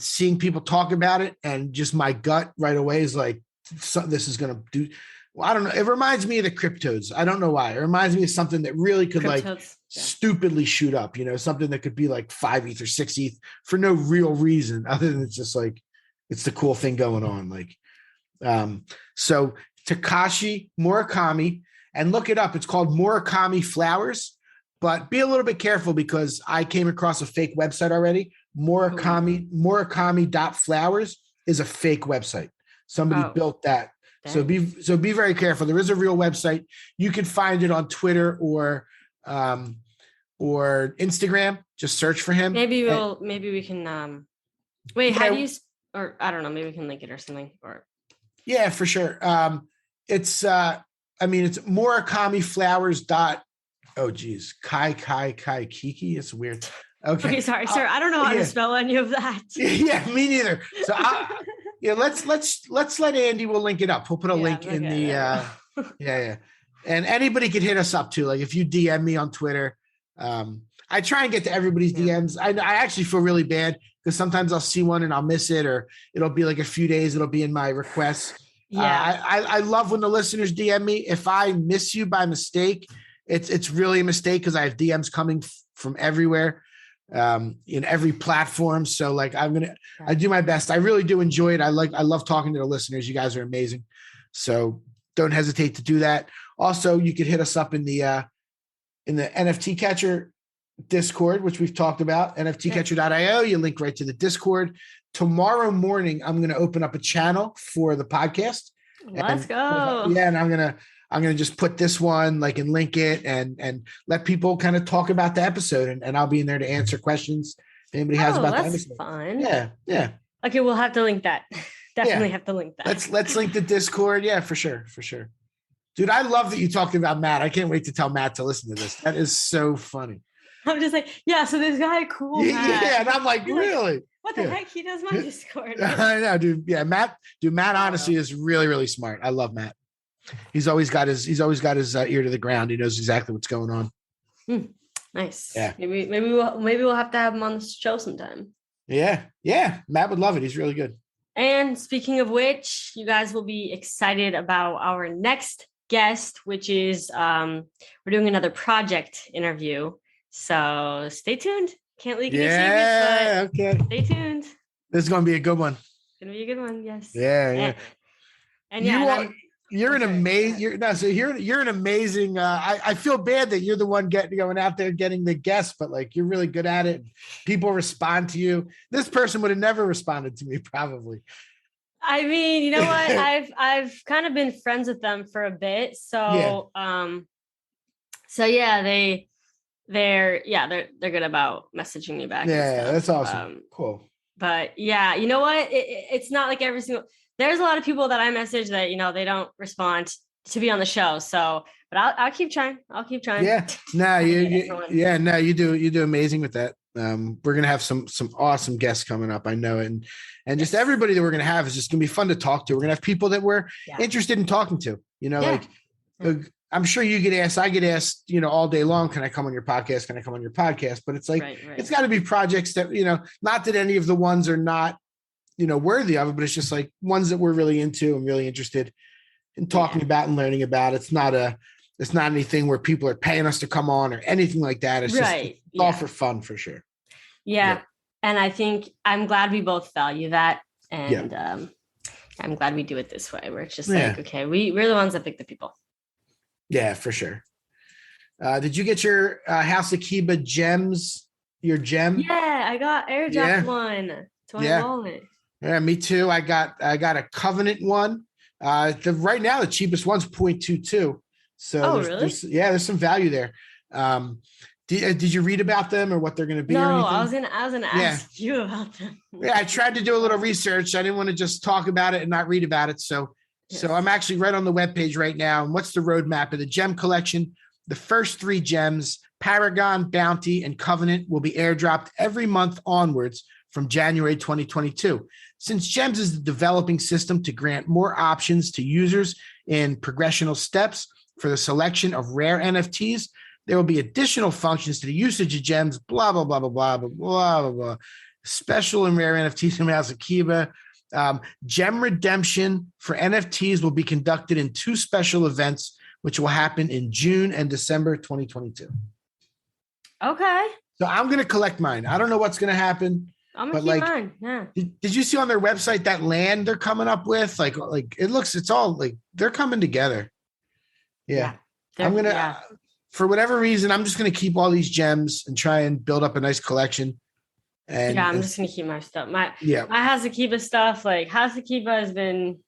seeing people talk about it, and just my gut right away is like, this is going to do. Well, I don't know. It reminds me of the Cryptodes. I don't know why. It reminds me of something that really could stupidly shoot up, something that could be like 5 ETH or 6 ETH for no real reason other than it's just like, it's the cool thing going on. Like, so Takashi Murakami, and look it up. It's called Murakami Flowers, but be a little bit careful because I came across a fake website already. Murakami.flowers is a fake website. Somebody built that. So be very careful. There is a real website. You can find it on Twitter or Instagram. Just search for him. Maybe we can wait, how do you or I don't know, maybe we can link it or something, or yeah, for sure. It's Murakami Flowers Kiki. It's weird. Okay, sorry, sir. I don't know how to spell any of that. Yeah, me neither. So let's let Andy. We'll link it up. We'll put a link in the yeah. And anybody could hit us up too. Like if you DM me on Twitter, I try and get to everybody's DMs. I actually feel really bad because sometimes I'll see one and I'll miss it, or it'll be like a few days. It'll be in my requests. Yeah, I love when the listeners DM me. If I miss you by mistake, it's really a mistake because I have DMs coming from everywhere. In every platform. So like I do my best. I really do enjoy it. I love talking to the listeners. You guys are amazing. So don't hesitate to do that. Also, you could hit us up in the NFT Catcher Discord, which we've talked about, nftcatcher.io. You link right to the Discord. Tomorrow morning, I'm going to open up a channel for the podcast. Let's go. Yeah. And I'm going to just put this one like and link it and let people kind of talk about the episode, and I'll be in there to answer questions if anybody has about the episode. Fun. Yeah. Okay, we'll have to link that. Definitely have to link that. Let's link the Discord. Yeah, for sure. Dude, I love that you talked about Matt. I can't wait to tell Matt to listen to this. That is so funny. I'm just like, so this guy, cool. Matt. Yeah, and I'm like, really? What the heck? He does my Discord. I know, dude. Yeah, Matt honestly is really, really smart. I love Matt. He's always got his ear to the ground. He knows exactly what's going on. Nice. Yeah. Maybe we'll have to have him on the show sometime. Yeah. Matt would love it. He's really good. And speaking of which, you guys will be excited about our next guest, which is we're doing another project interview. So stay tuned. Can't leak any secrets, but okay. Stay tuned. This is gonna be a good one. It's gonna be a good one. Yes. Yeah. And you're an amazing. You're an amazing. I feel bad that you're the one going out there getting the guests, but like you're really good at it. People respond to you. This person would have never responded to me, probably. I mean, you know what? I've kind of been friends with them for a bit, so they're good about messaging me back. Yeah, that's awesome. Cool. But yeah, you know what? It's not like every single. There's a lot of people that I message that they don't respond to be on the show. So, but I'll keep trying. I'll keep trying. Yeah, no, you do amazing with that. We're gonna have some awesome guests coming up. I know, and just everybody that we're gonna have is just gonna be fun to talk to. We're gonna have people that we're interested in talking to. Like I'm sure you get asked, I get asked, all day long, can I come on your podcast? Can I come on your podcast? But it's like it's got to be projects that not that any of the ones are not worthy of it, but it's just like ones that we're really into and really interested in talking about and learning about. It's not anything where people are paying us to come on or anything like that. It's just all for fun, for sure. Yeah. And I think I'm glad we both value that. And I'm glad we do it this way, where it's just like, okay, we're the ones that pick the people. Yeah, for sure. Did you get your House of Kiba gems, your gem? Yeah, I got airdropped one to my wallet. Yeah, me too. I got a Covenant one. Right now the cheapest one's 0.22. So there's some value there. Did you read about them or what they're going to be? No, or anything? I was gonna ask you about them. Yeah, I tried to do a little research. I didn't want to just talk about it and not read about it. So I'm actually right on the webpage right now. And what's the roadmap of the gem collection? The first 3 gems, Paragon, Bounty, and Covenant, will be airdropped every month onwards from January 2022. Since GEMS is the developing system to grant more options to users in progressional steps for the selection of rare NFTs, there will be additional functions to the usage of GEMS, blah, blah, blah, blah, blah, blah, blah, blah, blah. Special and rare NFTs in House of Kiba. Gem redemption for NFTs will be conducted in 2 special events, which will happen in June and December 2022. Okay. So I'm going to collect mine. I don't know what's going to happen. I'm going to keep mine. Yeah. Did you see on their website that land they're coming up with? Like it's all like they're coming together. Yeah. I'm going to, for whatever reason, I'm just going to keep all these gems and try and build up a nice collection. And I'm just going to keep my stuff. My House of Kiba stuff, like House of Kiba has been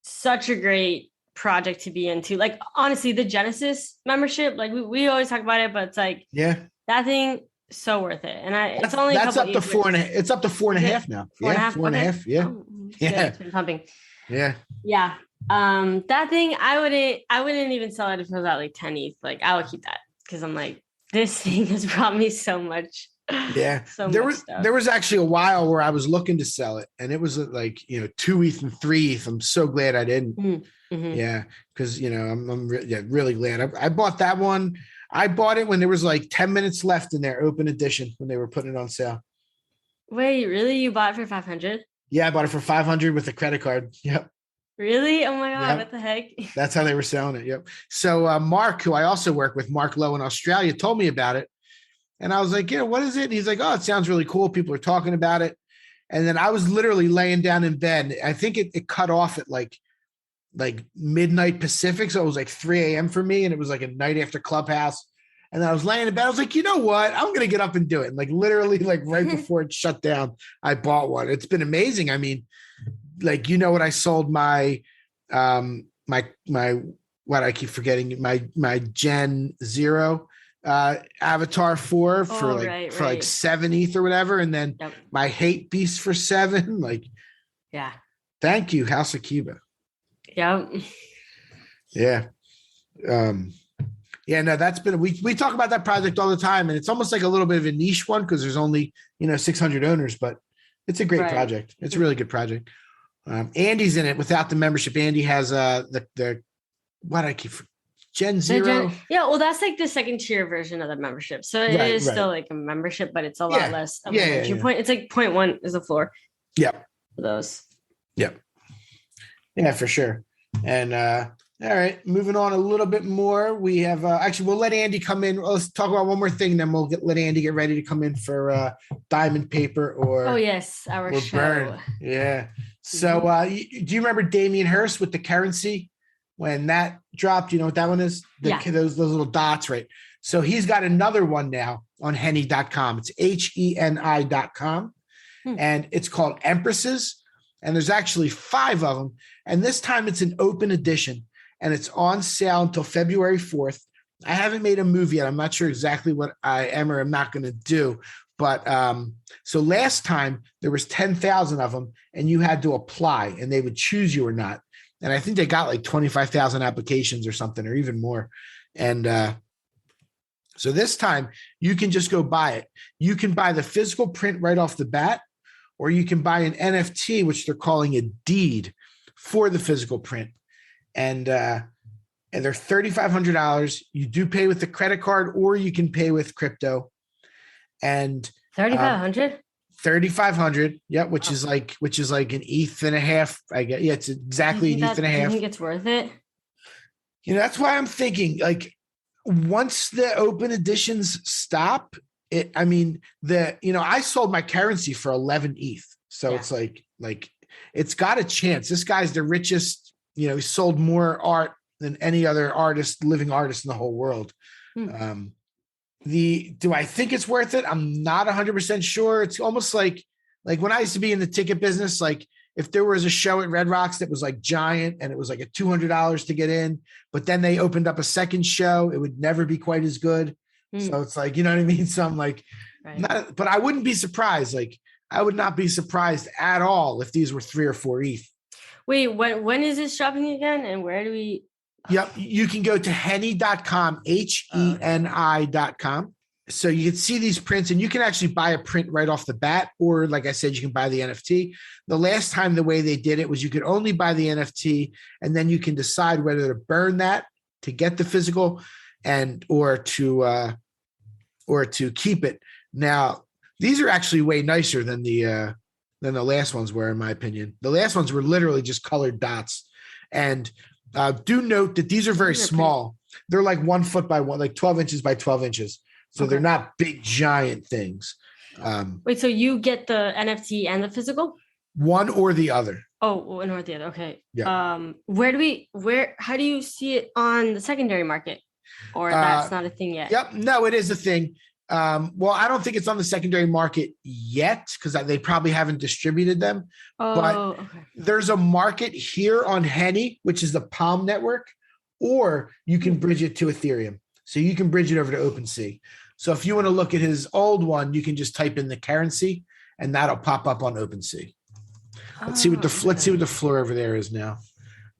such a great project to be into. Like, honestly, the Genesis membership, like we always talk about it, but it's like, that thing, so worth it. And it's only that's up to 4.5. It's up to 4.5 now. 4.5. Yeah. It's been pumping. Yeah. Yeah. That thing, I wouldn't even sell it if it was at like 10 ETH. Like, I would keep that because I'm like, this thing has brought me so much. Yeah. There was actually a while where I was looking to sell it, and it was like 2 ETH and 3 ETH. I'm so glad I didn't. Mm-hmm. Yeah, because I'm really glad I bought that one. I bought it when there was like 10 minutes left in their open edition when they were putting it on sale. Wait, really? You bought it for 500? Yeah, I bought it for 500 with a credit card. Yep. Really? Oh my God, what the heck? That's how they were selling it. Yep. So Mark, who I also work with, Mark Lowe in Australia, told me about it. And I was like, what is it? And he's like, oh, it sounds really cool. People are talking about it. And then I was literally laying down in bed. I think it cut off at like midnight Pacific. So it was like 3 a.m. for me. And it was like a night after Clubhouse. And I was laying in bed. I was like, you know what? I'm going to get up and do it. And like literally like right before it shut down, I bought one. It's been amazing. I mean, like, what I sold my what I keep forgetting, my Gen 0 Avatar 4 for like 7 ETH or whatever. And then my Hate Beast for 7. Like, thank you, House of Kiba. Yep. Yeah. No, that's been, we talk about that project all the time, and it's almost like a little bit of a niche one because there's only, 600 owners, but it's a great project. It's a really good project. Andy's in it without the membership. Andy has the what I keep Gen 0. Well, that's like the second tier version of the membership. So it is still like a membership, but it's a lot less. Point. It's like 0.1 is the floor. Yeah. For those. Yep. Yeah, for sure. And all right, moving on a little bit more. We have actually we'll let Andy come in. Let's talk about one more thing, then we'll let Andy get ready to come in for Diamond Paper or our show. Burn. Yeah. So do you remember Damien Hirst with the currency when that dropped? You know what that one is? Those little dots, right? So he's got another one now on henny.com. It's HENI.com. And it's called Empresses. And there's actually 5 of them. And this time it's an open edition. And it's on sale until February 4th. I haven't made a movie yet. I'm not sure exactly what I am or am not going to do. But so last time there was 10,000 of them, and you had to apply, and they would choose you or not. And I think they got like 25,000 applications or something, or even more. And so this time you can just go buy it. You can buy the physical print right off the bat, or you can buy an NFT, which they're calling a deed for the physical print. And they're $3,500. You do pay with the credit card, or you can pay with crypto. And 3,500? 3,500. Yeah, which is like an ETH and a half. I guess. Yeah, it's exactly an ETH and a half. You think it's worth it? You know, that's why I'm thinking, like, once the open editions stop, I sold my currency for 11 ETH. So it's like it's got a chance. This guy's the richest, he sold more art than any other living artist in the whole world. Do I think it's worth it? I'm not 100% sure. It's almost like when I used to be in the ticket business, like if there was a show at Red Rocks that was like giant and it was like a $200 to get in, but then they opened up a second show, it would never be quite as good. So it's like, you know what I mean? So I'm like, but I wouldn't be surprised. Like, I would not be surprised at all if these were 3 or 4 ETH. Wait, when is this shopping again? And where do we? Yep. You can go to Henny.com, HENI.com. So you can see these prints, and you can actually buy a print right off the bat. Or like I said, you can buy the NFT. The last time the way they did it was you could only buy the NFT, and then you can decide whether to burn that to get the physical or to keep it. Now, these are actually way nicer than the last ones were, in my opinion. The last ones were literally just colored dots. And do note that these are very small. They're like 1 foot by 1, like 12 inches by 12 inches. So they're not big, giant things. Wait, so you get the NFT and the physical? One or the other. Oh, one or the other. Okay. Yeah. How do you see it on the secondary market? Or that's not a thing yet? Yep. No, it is a thing. Well, I don't think it's on the secondary market yet because they probably haven't distributed them. But there's a market here on Henny, which is the Palm Network, or you can bridge it to Ethereum. So you can bridge it over to OpenSea. So if you want to look at his old one, you can just type in the currency, and that'll pop up on OpenSea. Let's see what the floor over there is now.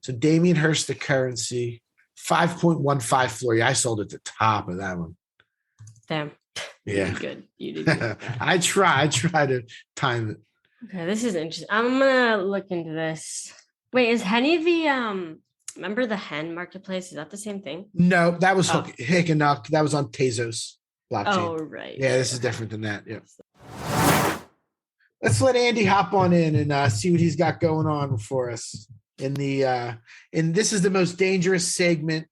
So Damien Hirst, the currency, 5.15 floor. Yeah, I sold at the top of that one. Damn. Yeah. You did good. I try to time it. Okay, this is interesting. I'm gonna look into this. Wait, is Henny the remember the hen marketplace? Is that the same thing? No, that was Hick and Nuck. That was on Tezos blockchain. Oh, right. Yeah, this is different than that. Yeah. Let's let Andy hop on in and see what he's got going on for us in this is the most dangerous segment.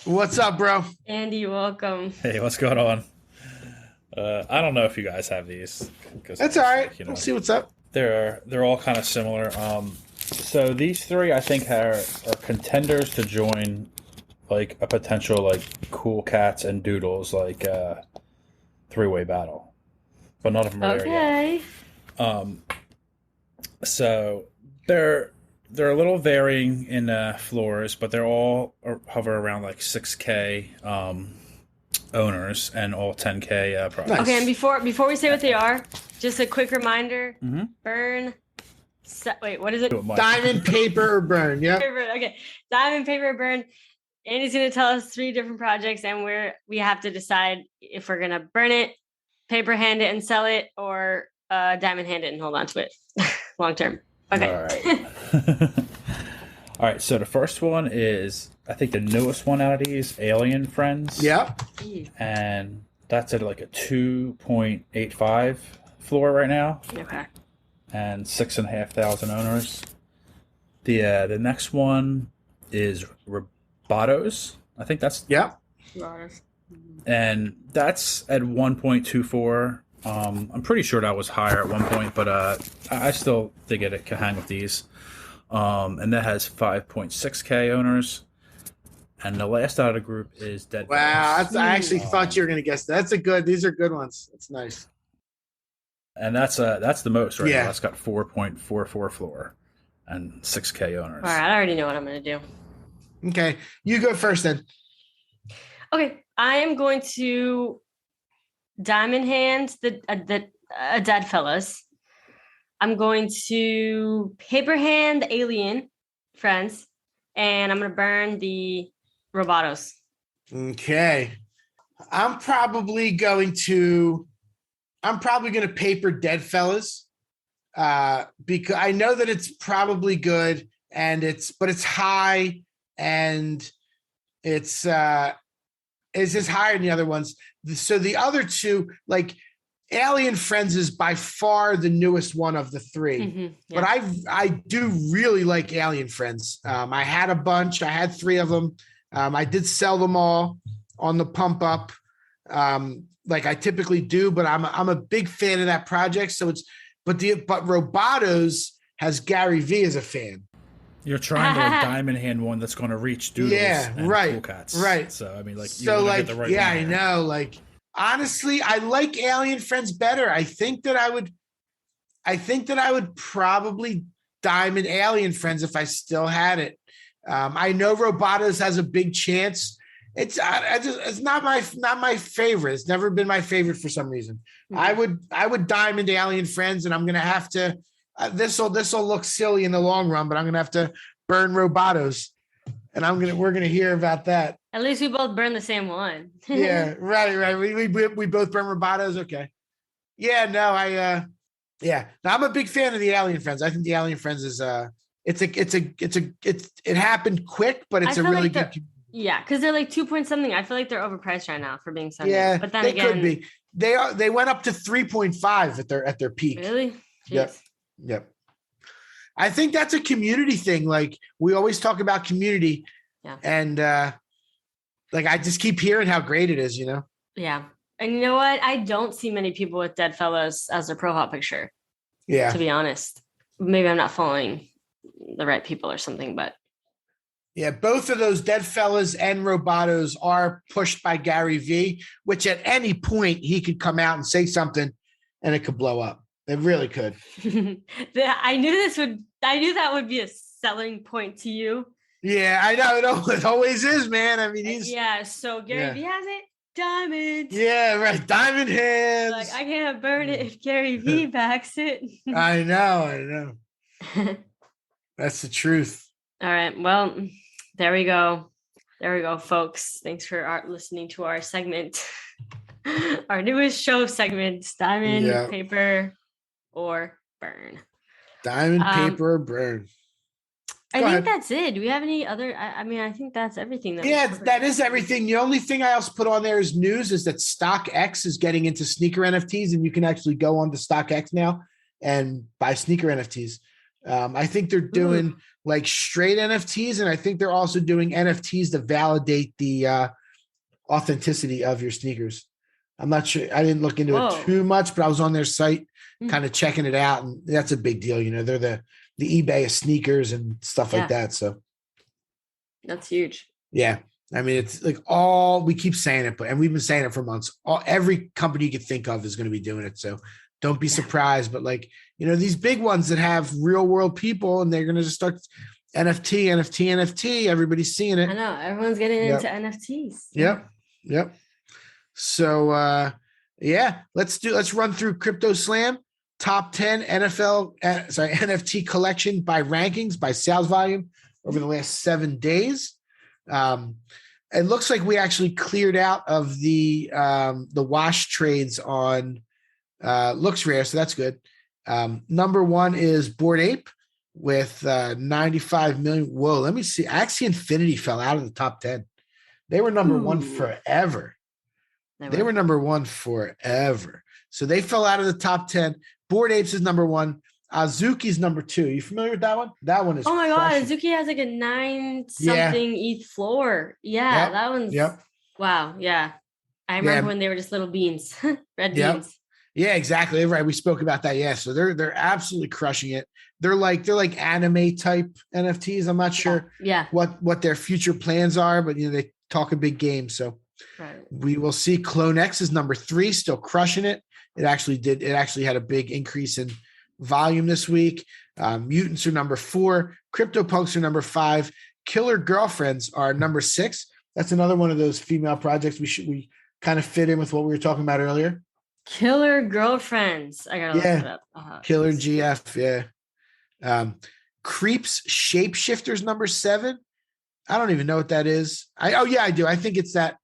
What's up, bro? Andy, welcome. Hey, what's going on? I don't know if you guys have these. That's all right. We'll see what's up. They're all kind of similar. So these 3, I think, are contenders to join like a potential like Cool Cats and Doodles like 3-way battle, but none of them are there yet. So they're a little varying in floors, but they're all hover around like 6K owners and all 10K price. Nice. Okay, and before we say what they are, just a quick reminder: burn. Wait, what is it? Diamond, paper, or burn. Yeah. Okay, diamond, paper, or burn. Andy's going to tell us 3 different projects, and we have to decide if we're going to burn it, paper hand it and sell it, or diamond hand it and hold on to it long term. Okay. All right. All right. So the first one is, I think the newest one out of these, Alien Friends. Yep. And that's at like a 2.85 floor right now. Okay. And 6,500 owners. The next one is Robotos. I think that's and that's at 1.24. I'm pretty sure that was higher at one point, but I still think it can hang with these. And that has 5.6K owners. And the last out of the group is Dead. Wow, I actually thought you were going to guess that. These are good ones. That's nice. And that's the most right now. That's got 4.44 floor and 6K owners. All right, I already know what I'm going to do. Okay, you go first then. Okay, I am going to Diamond Hands, the Dead Fellas. I'm going to Paper Hand, the Alien Friends, and I'm gonna burn the Robotos. Okay. I'm probably going to paper Dead Fellas. Because I know that it's probably good and it's high and it's just higher than the other ones. So the other two, like Alien Friends is by far the newest one of the three, Yeah. but I do really like Alien Friends. I had a bunch. I had 3 of them. I did sell them all on the pump up, like I typically do. But I'm a big fan of that project. So but Robotos has Gary V as a fan. You're trying to Diamond Hand one that's going to reach Doodles and Cool Cats. Right. So I mean, like, so like, get the right one I know. Like, honestly, I like Alien Friends better. I think that I would probably Diamond Alien Friends if I still had it. I know Robotos has a big chance. It's not my favorite. It's never been my favorite for some reason. Mm-hmm. I would Diamond Alien Friends, and I'm gonna have to. This will look silly in the long run, but I'm gonna have to burn Robotos, and we're gonna hear about that. At least we both burn the same one. Yeah, right. We both burn Robotos. Okay. Yeah, no, yeah. Now, I'm a big fan of the Alien Friends. I think the Alien Friends is it happened quick, but it's a really good. Yeah, because they're like 2 point something. I feel like they're overpriced right now for being $7. Yeah, but then they again, could be. They went up to 3.5 at their peak. Really? Jeez. Yep. I think that's a community thing. Like, we always talk about community, and like I just keep hearing how great it is. Yeah, and you know what? I don't see many people with Dead Fellas as their profile picture. Yeah. To be honest, maybe I'm not following the right people or something, but. Yeah, both of those Dead Fellas and Robotos are pushed by Gary V, which at any point he could come out and say something and it could blow up. It really could. I knew that would be a selling point to you. Yeah, I know. It always is, man. I mean, so Gary V has it. Diamond. Yeah, right. Diamond Hands. Like, I can't burn it if Gary V backs it. I know. That's the truth. All right. Well, there we go, folks. Thanks for listening to our segment, our newest show segment: Diamond, Paper, or Burn. Diamond, Paper, or Burn. I think that's it. Do we have any other? I think that's everything. That is everything. The only thing I also put on there is news is that StockX is getting into sneaker NFTs, and you can actually go on to StockX now and buy sneaker NFTs. I think they're doing like straight NFTs, and I think they're also doing NFTs to validate the authenticity of your sneakers. I'm not sure. I didn't look into it too much, but I was on their site kind of checking it out, and that's a big deal. They're the eBay of sneakers and stuff like that. So that's huge. Yeah. I mean, it's like we keep saying it, and we've been saying it for months. Every company you could think of is going to be doing it. So don't be surprised, but these big ones that have real world people, and they're going to just start NFT. Everybody's seeing it. I know everyone's getting into NFTs. Yep. So, let's run through Crypto Slam top 10 NFT collection by rankings, by sales volume over the last 7 days. It looks like we actually cleared out of the wash trades on looks rare, so that's good. Number 1 is Bored Ape with 95 million. Whoa, let me see. Axie Infinity fell out of the top 10. They were number 1 forever. They were number 1 forever. So they fell out of the top 10. Bored Apes is number 1. Azuki's number 2. You familiar with that one? That one is. Oh my God, Azuki has like a 9-something ETH floor. Yeah, that one's. Wow. Yeah, I remember when they were just little beans, red beans. Yeah, exactly. Right. We spoke about that. Yeah. So they're absolutely crushing it. They're like anime type NFTs. I'm not sure what their future plans are, but they talk a big game. So we will see. Clone X is number 3, still crushing it. It actually had a big increase in volume this week. Mutants are number 4. CryptoPunks are number 5. Killer Girlfriends are number 6. That's another one of those female projects we kind of fit in with what we were talking about earlier? Killer Girlfriends. I gotta look it up. Killer GF, yeah. Creeps Shapeshifters number 7. I don't even know what that is. I do. I think it's that.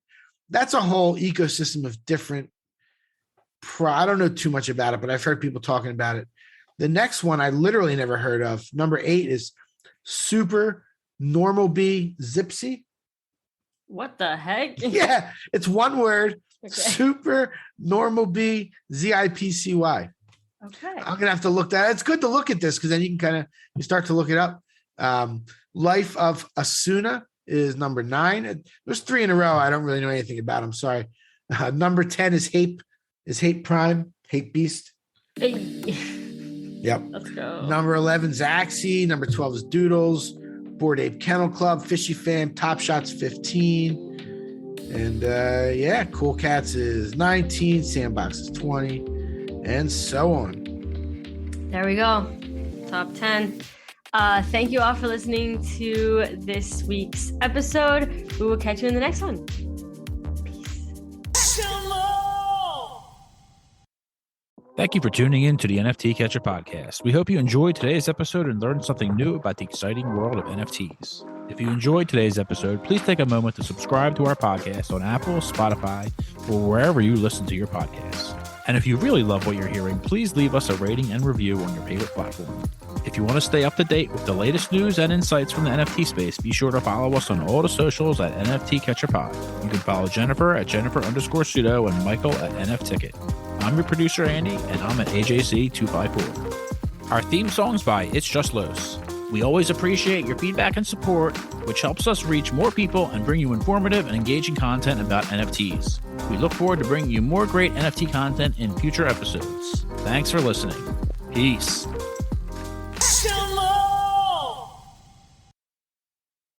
That's a whole ecosystem of different. I don't know too much about it, but I've heard people talking about it. The next one I literally never heard of. Number 8 is Super Normal B Zipsy. What the heck? Yeah, it's one word. Okay. Super Normal B ZIPCY. Okay. I'm gonna have to look that. It's good to look at this because then you can you start to look it up. Life of Asuna is number 9. There's 3 in a row. I don't really know anything about them. Sorry. Number 10 is Hate Prime, Hate Beast. Hey. Yep. Let's go. Number 11 is Axie. Number 12 is Doodles. Bored Ape Kennel Club, Fishy Fam, Top Shots 15. And Cool Cats is 19, Sandbox is 20, and so on. There we go. Top 10. Thank you all for listening to this week's episode. We will catch you in the next one. Thank you for tuning in to the NFT Catcher podcast. We hope you enjoyed today's episode and learned something new about the exciting world of NFTs. If you enjoyed today's episode, please take a moment to subscribe to our podcast on Apple, Spotify, or wherever you listen to your podcasts. And if you really love what you're hearing, please leave us a rating and review on your favorite platform. If you want to stay up to date with the latest news and insights from the NFT space, be sure to follow us on all the socials at NFT Catcher Pod. You can follow Jennifer at Jennifer_pseudo and Michael at NFTicket. I'm your producer, Andy, and I'm at AJC254. Our theme song's by It's Just Los. We always appreciate your feedback and support, which helps us reach more people and bring you informative and engaging content about NFTs. We look forward to bringing you more great NFT content in future episodes. Thanks for listening. Peace.